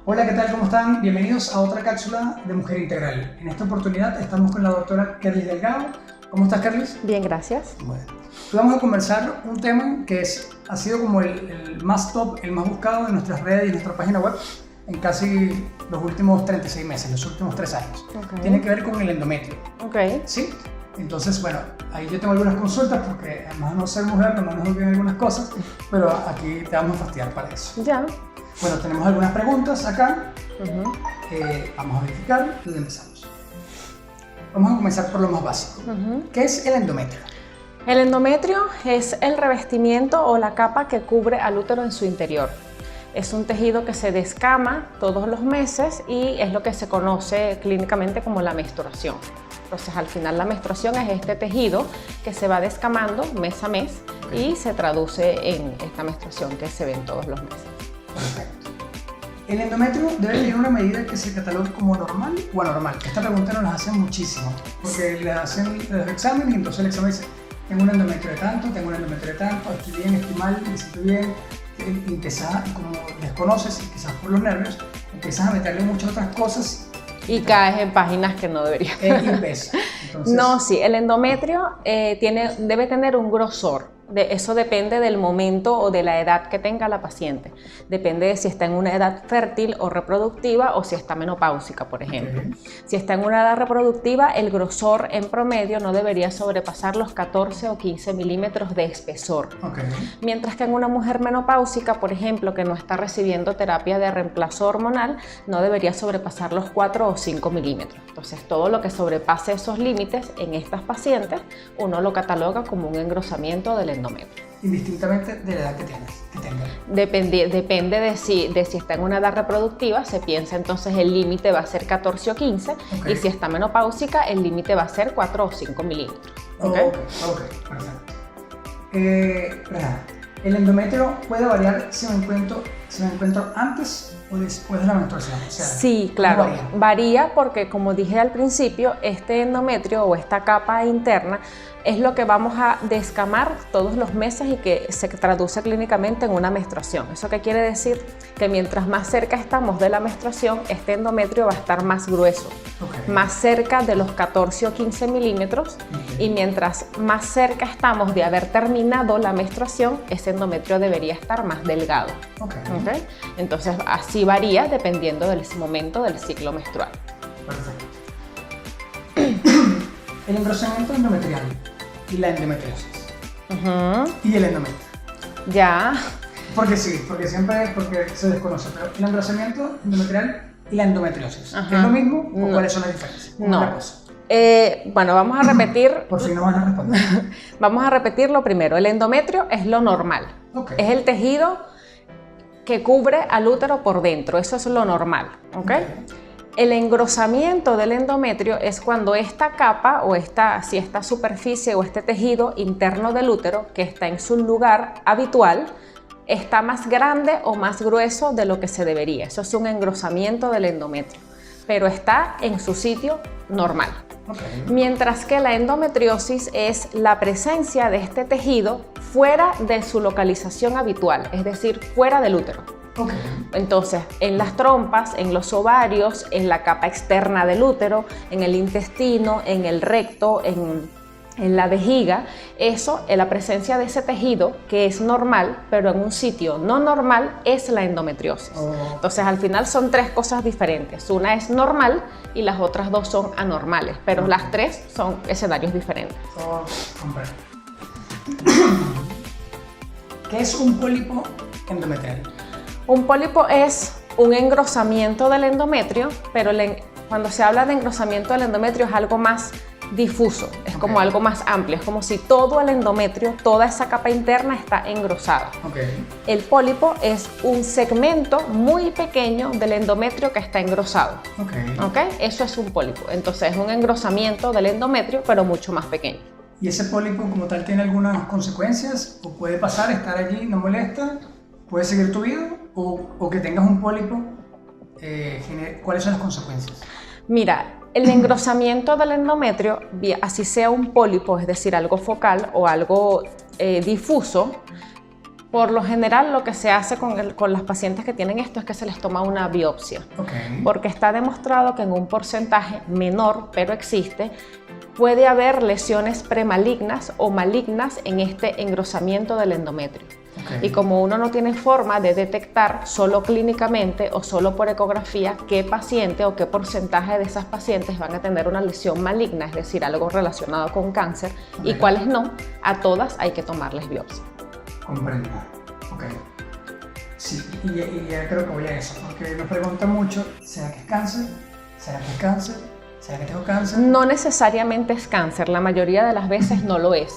Hola, ¿qué tal? ¿Cómo están? Bienvenidos a otra cápsula de Mujer Integral. En esta oportunidad estamos con la doctora Kerlis Delgado. ¿Cómo estás, Kerlis? Bien, gracias. Bueno, hoy vamos a conversar un tema que ha sido como el más top, el más buscado en nuestras redes y en nuestra página web en casi los últimos 36 meses, los últimos 3 años. Okay. Tiene que ver con el endometrio. Ok. ¿Sí? Entonces, bueno, ahí yo tengo algunas consultas porque además de no ser mujer, no nos olviden algunas cosas, pero aquí te vamos a fastidiar para eso. Ya. Bueno, tenemos algunas preguntas acá. Vamos a verificar y empezamos. Vamos a comenzar por lo más básico. ¿Qué es el endometrio? El endometrio es el revestimiento o la capa que cubre al útero en su interior. Es un tejido que se descama todos los meses y es lo que se conoce clínicamente como la menstruación. Entonces, al final la menstruación es este tejido que se va descamando mes a mes y se traduce en esta menstruación que se ve en todos los meses. Perfecto. ¿El endometrio debe tener una medida que se catalogue como normal o anormal? Esta pregunta nos la hacen muchísimo, porque le hacen los exámenes y entonces el examen dice: tengo un endometrio de tanto, tengo un endometrio de tanto, estoy bien, estoy mal, me siento bien. Y empiezas, como desconoces, y quizás por los nervios, empiezas a meterle muchas otras cosas. Y caes en páginas que no deberías. Y pesa. Entonces, No, sí, el endometrio debe tener un grosor. Eso depende del momento o de la edad que tenga la paciente. Depende de si está en una edad fértil o reproductiva o si está menopáusica, por ejemplo. Si está en una edad reproductiva, el grosor en promedio no debería sobrepasar los 14 o 15 milímetros de espesor. Mientras que en una mujer menopáusica, por ejemplo, que no está recibiendo terapia de reemplazo hormonal, no debería sobrepasar los 4 o 5 milímetros. Entonces, todo lo que sobrepase esos límites en estas pacientes, uno lo cataloga como un engrosamiento del endometrio. Indistintamente de la edad que tenga. Depende de si está en una edad reproductiva, se piensa entonces el límite va a ser 14 o 15, y si está menopáusica, el límite va a ser 4 o 5 milímetros. Perfecto. ¿El endometrio puede variar si me encuentro antes o después de la menstruación? O sea, sí, claro, varía porque, como dije al principio, este endometrio o esta capa interna es lo que vamos a descamar todos los meses y que se traduce clínicamente en una menstruación. ¿Eso qué quiere decir? Que mientras más cerca estamos de la menstruación, este endometrio va a estar más grueso, más cerca de los 14 o 15 milímetros, y mientras más cerca estamos de haber terminado la menstruación, ese endometrio debería estar más delgado. Entonces, así varía dependiendo del momento del ciclo menstrual. Perfecto. El engrosamiento endometrial y la endometriosis. Y el endometrio. Ya. Porque porque se desconoce, pero el engrosamiento endometrial y la endometriosis, ¿es lo mismo o cuáles son las diferencias? No. Bueno, vamos a repetir. Por si no van a responder. Vamos a repetirlo primero. El endometrio es lo normal. Es el tejido que cubre al útero por dentro. Eso es lo normal. El engrosamiento del endometrio es cuando esta capa o esta superficie o este tejido interno del útero, que está en su lugar habitual, está más grande o más grueso de lo que se debería. Eso es un engrosamiento del endometrio, pero está en su sitio normal. Mientras que la endometriosis es la presencia de este tejido fuera de su localización habitual, es decir, fuera del útero. Entonces, en las trompas, en los ovarios, en la capa externa del útero, en el intestino, en el recto, en la vejiga, la presencia de ese tejido que es normal, pero en un sitio no normal, es la endometriosis. Entonces, al final son tres cosas diferentes. Una es normal y las otras dos son anormales, pero las tres son escenarios diferentes. ¿Qué es un pólipo endometrial? Un pólipo es un engrosamiento del endometrio, pero cuando se habla de engrosamiento del endometrio es algo más difuso, es como algo más amplio, es como si todo el endometrio, toda esa capa interna está engrosada. El pólipo es un segmento muy pequeño del endometrio que está engrosado. Eso es un pólipo. Entonces es un engrosamiento del endometrio, pero mucho más pequeño. ¿Y ese pólipo como tal tiene algunas consecuencias? ¿O puede pasar, estar allí, no molesta? ¿Puedes seguir tu vida? ¿O que tengas un pólipo? ¿Cuáles son las consecuencias? Mira, el engrosamiento del endometrio, así sea un pólipo, es decir, algo focal o algo difuso, Por lo general, lo que se hace con las pacientes que tienen esto es que se les toma una biopsia. Porque está demostrado que en un porcentaje menor, pero existe, puede haber lesiones premalignas o malignas en este engrosamiento del endometrio. Y como uno no tiene forma de detectar solo clínicamente o solo por ecografía qué paciente o qué porcentaje de esas pacientes van a tener una lesión maligna, es decir, algo relacionado con cáncer, y cuáles no, a todas hay que tomarles biopsia. Comprendo. Sí, y ya creo que voy a eso, porque nos preguntan mucho, ¿será que es cáncer? ¿Será que es cáncer? ¿Será que tengo cáncer? No necesariamente es cáncer, la mayoría de las veces no lo es.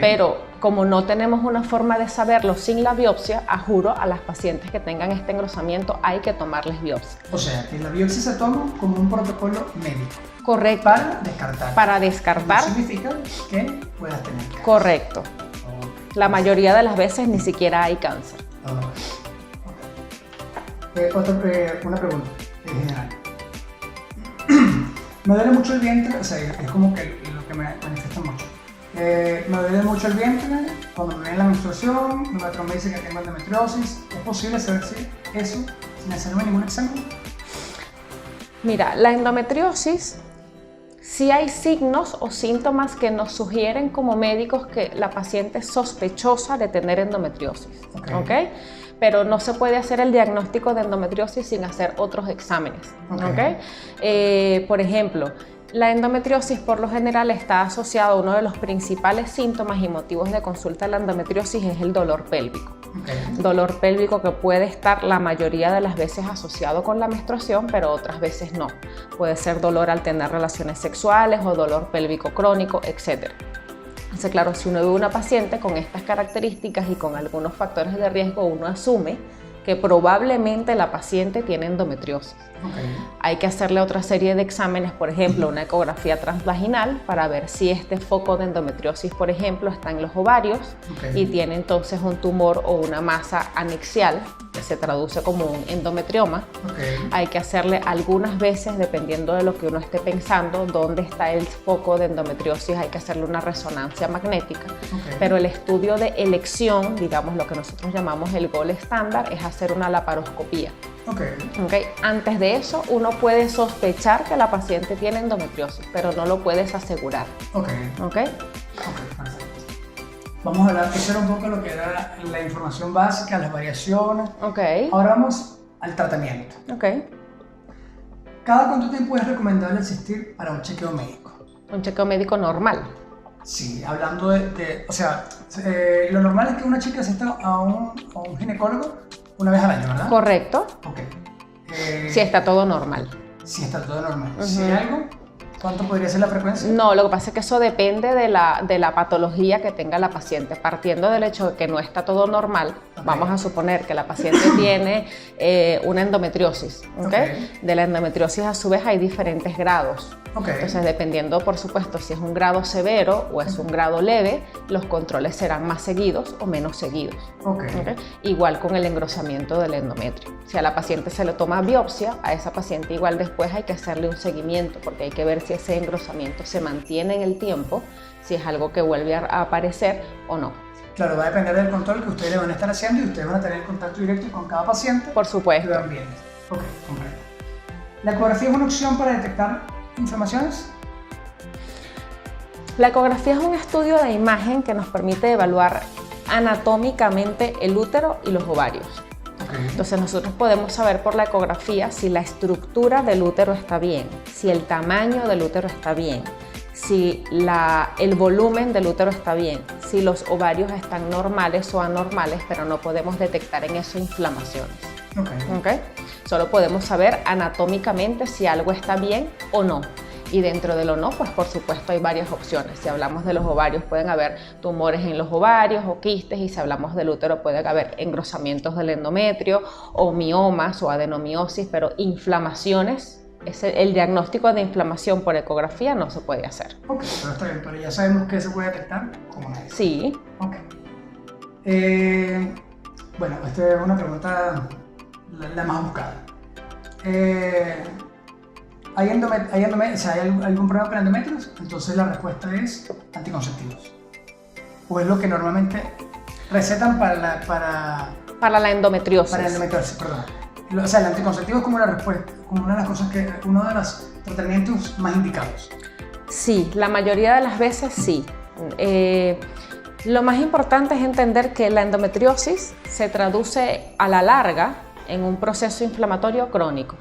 Pero como no tenemos una forma de saberlo sin la biopsia, a juro a las pacientes que tengan este engrosamiento hay que tomarles biopsia. O sea, que la biopsia se toma como un protocolo médico. Correcto. Para descartar. Para descartar. No significa que puedas tener cáncer. Correcto. La mayoría de las veces ni siquiera hay cáncer. Una pregunta en general. Me duele mucho el vientre, o sea, es como que lo que me manifiesta mucho. Me duele mucho el vientre cuando me viene la menstruación, mi patrón me dice que tengo endometriosis. ¿Es posible saber si eso sin hacerme ningún examen? Mira, la endometriosis, sí hay signos o síntomas que nos sugieren como médicos que la paciente es sospechosa de tener endometriosis. ¿Okay? Pero no se puede hacer el diagnóstico de endometriosis sin hacer otros exámenes. Por ejemplo, la endometriosis por lo general está asociada a uno de los principales síntomas y motivos de consulta de la endometriosis es el dolor pélvico. Dolor pélvico que puede estar la mayoría de las veces asociado con la menstruación, pero otras veces no. Puede ser dolor al tener relaciones sexuales o dolor pélvico crónico, etc. Entonces, claro, si uno ve una paciente con estas características y con algunos factores de riesgo, uno asume que probablemente la paciente tiene endometriosis. Hay que hacerle otra serie de exámenes, por ejemplo, una ecografía transvaginal para ver si este foco de endometriosis, por ejemplo, está en los ovarios y tiene entonces un tumor o una masa anexial, que se traduce como un endometrioma. Hay que hacerle algunas veces, dependiendo de lo que uno esté pensando, dónde está el foco de endometriosis, hay que hacerle una resonancia magnética. Pero el estudio de elección, digamos lo que nosotros llamamos el gold estándar, es hacer una laparoscopía. Antes de eso, uno puede sospechar que la paciente tiene endometriosis, pero no lo puedes asegurar. Perfecto. Vamos a hablar, eso era un poco lo que era la información básica, las variaciones. Ahora vamos al tratamiento. ¿Cada cuánto tiempo es recomendable asistir para un chequeo médico? Un chequeo médico normal. Sí, hablando o sea, lo normal es que una chica asista a un ginecólogo una vez al año, ¿verdad? Correcto. Si está todo normal. Si está todo normal. Si hay algo, ¿cuánto podría ser la frecuencia? No, lo que pasa es que eso depende de la patología que tenga la paciente. Partiendo del hecho de que no está todo normal, vamos a suponer que la paciente tiene una endometriosis. De la endometriosis, a su vez, hay diferentes grados. Entonces, dependiendo, por supuesto, si es un grado severo o es un grado leve, los controles serán más seguidos o menos seguidos. Igual con el engrosamiento del endometrio. Si a la paciente se le toma biopsia, a esa paciente igual después hay que hacerle un seguimiento, porque hay que ver si ese engrosamiento se mantiene en el tiempo, si es algo que vuelve a aparecer o no. Claro, va a depender del control que ustedes le van a estar haciendo y ustedes van a tener contacto directo con cada paciente. Por supuesto. Y van bien. Comprendo. ¿La ecografía es una opción para detectar inflamaciones? La ecografía es un estudio de imagen que nos permite evaluar anatómicamente el útero y los ovarios. Entonces nosotros podemos saber por la ecografía si la estructura del útero está bien, si el tamaño del útero está bien, si el volumen del útero está bien, si los ovarios están normales o anormales, pero no podemos detectar en eso inflamaciones. Solo podemos saber anatómicamente si algo está bien o no. Y dentro de lo no, pues por supuesto hay varias opciones. Si hablamos de los ovarios, pueden haber tumores en los ovarios o quistes, y si hablamos del útero, pueden haber engrosamientos del endometrio o miomas o adenomiosis, pero inflamaciones, el diagnóstico de inflamación por ecografía no se puede hacer. Pero está bien, pero ya sabemos que se puede detectar como nadie. Sí. Bueno, esta es una pregunta la más buscada. ¿Hay algún problema con endometrios? Entonces la respuesta es anticonceptivos. ¿O es lo que normalmente Recetan para la endometriosis. Para la endometriosis, perdón. O sea, el anticonceptivo es como la respuesta, como una de las cosas uno de los tratamientos más indicados. Sí, la mayoría de las veces sí. Lo más importante es entender que la endometriosis se traduce a la larga en un proceso inflamatorio crónico.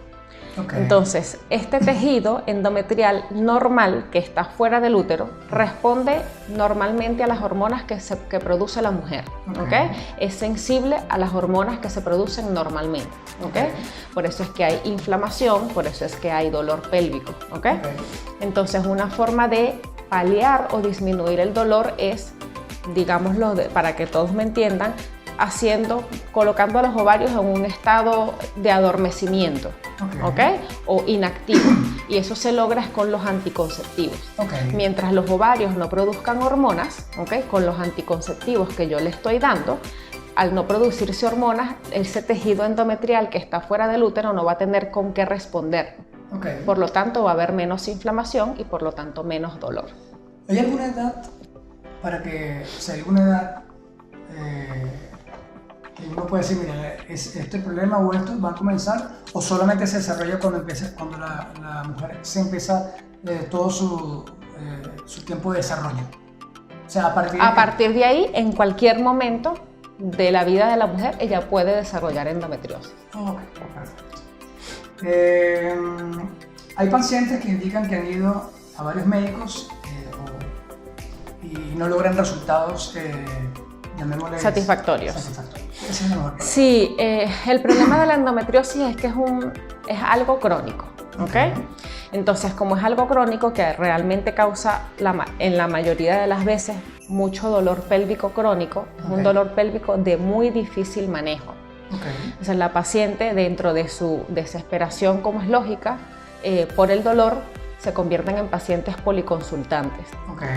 Okay. Entonces, este tejido endometrial normal que está fuera del útero responde normalmente a las hormonas que produce la mujer. ¿Okay? Es sensible a las hormonas que se producen normalmente. ¿Okay? Por eso es que hay inflamación, por eso es que hay dolor pélvico. ¿Okay? Entonces, una forma de paliar o disminuir el dolor es, digámoslo, para que todos me entiendan, colocando a los ovarios en un estado de adormecimiento, ¿okay? O inactivo, y eso se logra con los anticonceptivos. Mientras los ovarios no produzcan hormonas, ¿okay? Con los anticonceptivos que yo le estoy dando, al no producirse hormonas, ese tejido endometrial que está fuera del útero no va a tener con qué responder. Por lo tanto, va a haber menos inflamación y por lo tanto menos dolor. ¿Hay alguna edad alguna edad que uno puede decir, mira, este problema o esto va a comenzar, o solamente se desarrolla cuando la mujer se empieza todo su tiempo de desarrollo? O sea, a partir de ahí, en cualquier momento de la vida de la mujer, ella puede desarrollar endometriosis. Perfecto. Hay pacientes que indican que han ido a varios médicos y no logran resultados satisfactorios. Sí, el problema de la endometriosis es que es algo crónico, ¿okay? Entonces, como es algo crónico que realmente causa en la mayoría de las veces mucho dolor pélvico crónico, es un dolor pélvico de muy difícil manejo. Entonces, la paciente, dentro de su desesperación, como es lógica, por el dolor, se convierten en pacientes policonsultantes.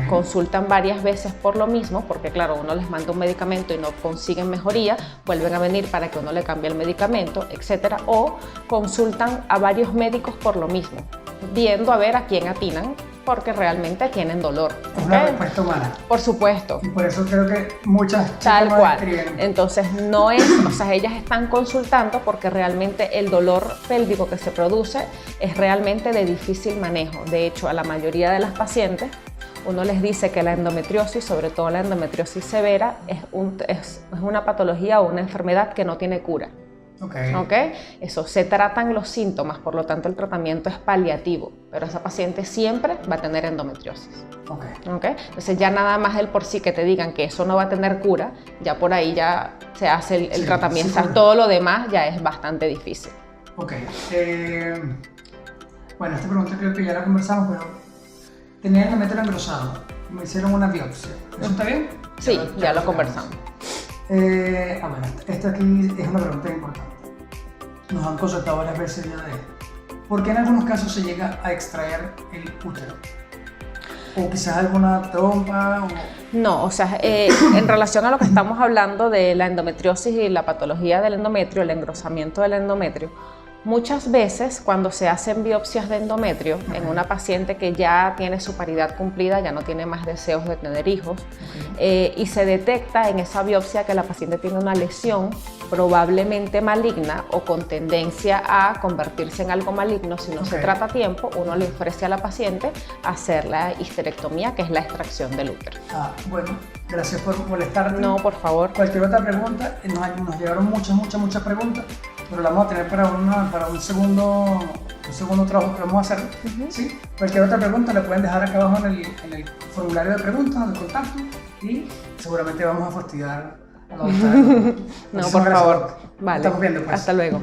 Consultan varias veces por lo mismo, porque claro, uno les manda un medicamento y no consiguen mejoría, vuelven a venir para que uno le cambie el medicamento, etc. O consultan a varios médicos por lo mismo, viendo a ver a quién atinan, porque realmente tienen dolor. Es una respuesta humana. Por supuesto. Y por eso creo que muchas chicas tal cual. Escriben. Entonces no es, o sea, ellas están consultando porque realmente el dolor pélvico que se produce es realmente de difícil manejo. De hecho, a la mayoría de las pacientes uno les dice que la endometriosis, sobre todo la endometriosis severa, es una patología o una enfermedad que no tiene cura. Eso, se tratan los síntomas, por lo tanto el tratamiento es paliativo, pero esa paciente siempre va a tener endometriosis. Entonces ya nada más el por sí que te digan que eso no va a tener cura, ya por ahí ya se hace el tratamiento. Sí, todo lo demás ya es bastante difícil. Bueno, esta pregunta creo que ya la conversamos, pero tenía el endometrio engrosado, me hicieron una biopsia. ¿Eso está bien? Sí, ya lo conversamos. Bueno, esta aquí es una pregunta importante. Nos han consultado varias veces ya de ¿por qué en algunos casos se llega a extraer el útero? ¿O quizás alguna trompa? No, o sea, en relación a lo que estamos hablando de la endometriosis y la patología del endometrio, el engrosamiento del endometrio, muchas veces cuando se hacen biopsias de endometrio en una paciente que ya tiene su paridad cumplida, ya no tiene más deseos de tener hijos, y se detecta en esa biopsia que la paciente tiene una lesión probablemente maligna o con tendencia a convertirse en algo maligno si no se trata a tiempo, uno le ofrece a la paciente hacer la histerectomía, que es la extracción del útero. Bueno, gracias por molestarte. No, por favor. Cualquier otra pregunta, nos llegaron muchas preguntas, pero la vamos a tener para un segundo trabajo que vamos a hacer. ¿Sí? Cualquier otra pregunta la pueden dejar acá abajo en el formulario de preguntas, de contacto, y seguramente vamos a fastidiar a la otra. No, por favor. Vale. Estamos viendo, pues. Hasta luego.